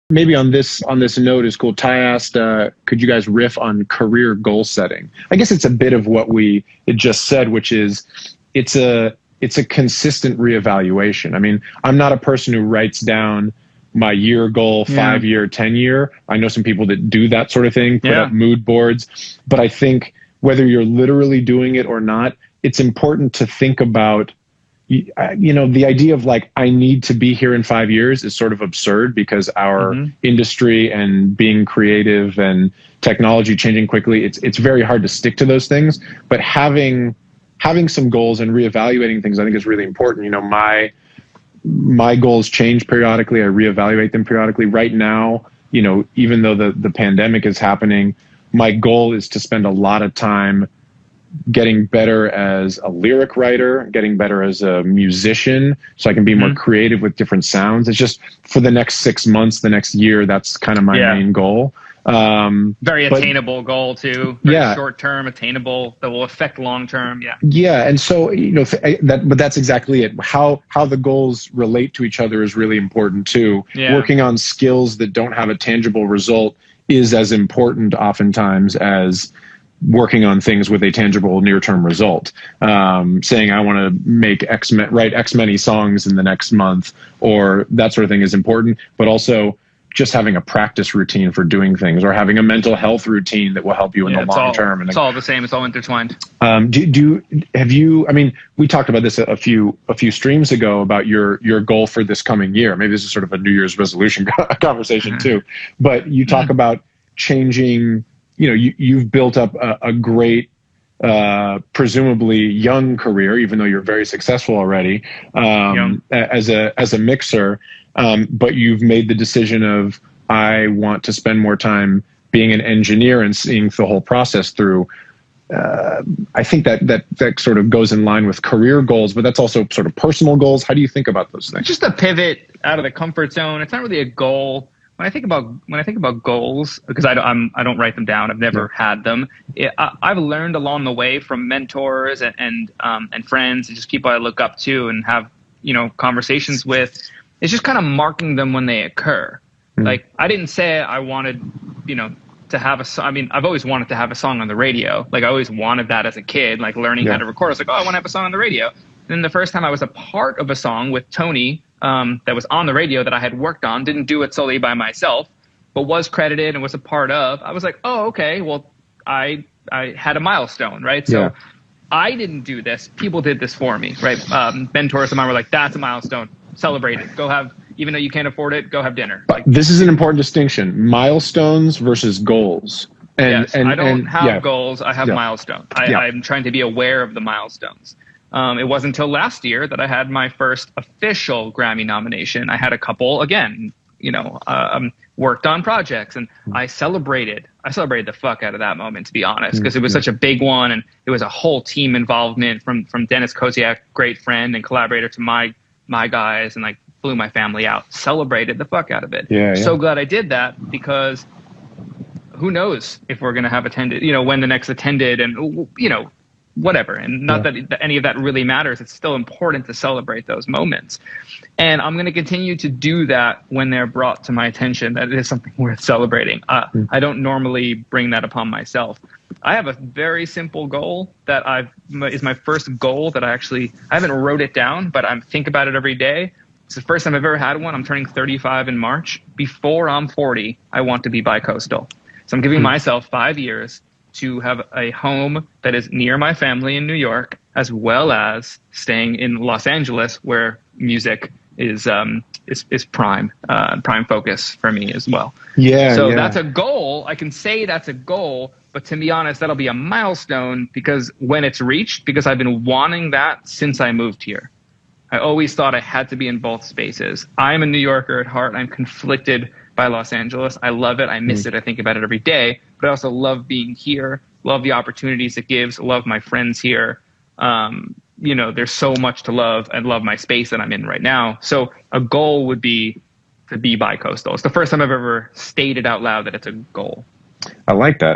maybe on this note is cool. Ty asked, could you guys riff on career goal setting? I guess it's a bit of what we just said, which is it's a consistent reevaluation. I mean, I'm not a person who writes down my year goal, 5 year, 10 year. I know some people that do that sort of thing, put up mood boards, but I think whether you're literally doing it or not, it's important to think about, the idea of like, I need to be here in 5 years is sort of absurd because our industry and being creative and technology changing quickly, it's very hard to stick to those things. But having some goals and reevaluating things, I think is really important. My goals change periodically. I reevaluate them periodically. Right now, even though the pandemic is happening, my goal is to spend a lot of time getting better as a lyric writer, getting better as a musician, so I can be more creative with different sounds. It's just for the next 6 months, the next year, that's kind of my main goal. Very attainable goal too. Very short term, attainable, that will affect long term. Yeah. And so, but that's exactly it. How the goals relate to each other is really important too. Working on skills that don't have a tangible result is as important oftentimes as working on things with a tangible near-term result. Saying I want to write X many songs in the next month or that sort of thing is important, but also just having a practice routine for doing things or having a mental health routine that will help you in the long term. And it's all the same. It's all intertwined. We talked about this a few streams ago about your goal for this coming year. Maybe this is sort of a New Year's resolution conversation too, but you talk about changing, you've built up a great, presumably young career, even though you're very successful already, as a mixer. But you've made the decision of, I want to spend more time being an engineer and seeing the whole process through. I think that sort of goes in line with career goals, but that's also sort of personal goals. How do you think about those things? Just a pivot out of the comfort zone. It's not really a goal. When I think about goals, because I don't write them down. I've never had them. I've learned along the way from mentors and friends and just people I look up to and have conversations with. It's just kind of marking them when they occur. Like, I didn't say I wanted, to have a song. I mean, I've always wanted to have a song on the radio. Like, I always wanted that as a kid, like learning how to record. I was like, I want to have a song on the radio. And then the first time I was a part of a song with Tony that was on the radio that I had worked on, didn't do it solely by myself, but was credited and was a part of, I was like, oh, okay, well, I had a milestone, right? So I didn't do this. People did this for me, right? Mentors of mine were like, that's a milestone. Celebrate it. Go have, even though you can't afford it, go have dinner. Like, this is an important distinction: milestones versus goals. I don't have goals. I have milestones. I'm trying to be aware of the milestones. It wasn't until last year that I had my first official Grammy nomination. I had a couple, again, worked on projects, and I celebrated the fuck out of that moment, to be honest, because it was such a big one, and it was a whole team involvement from Dennis Koziak, great friend and collaborator, to my guys, and like flew my family out, celebrated the fuck out of it. So glad I did that, because who knows if we're going to have attended, when the next attended, and whatever. And not that any of that really matters. It's still important to celebrate those moments. And I'm going to continue to do that when they're brought to my attention, that it is something worth celebrating. I don't normally bring that upon myself. I have a very simple goal that is my first goal that I haven't wrote it down, but I think about it every day. It's the first time I've ever had one. I'm turning 35 in March. Before I'm 40, I want to be bi-coastal. So I'm giving myself 5 years to have a home that is near my family in New York, as well as staying in Los Angeles, where music is prime focus for me as well. So that's a goal. I can say that's a goal, but to be honest, that'll be a milestone, because when it's reached, because I've been wanting that since I moved here. I always thought I had to be in both spaces. I'm a New Yorker at heart. I'm conflicted by Los Angeles. I love it. I miss it. I think about it every day, but I also love being here, love the opportunities it gives, love my friends here. There's so much to love, and love my space that I'm in right now. So a goal would be to be bi-coastal. It's the first time I've ever stated out loud that it's a goal. I like that.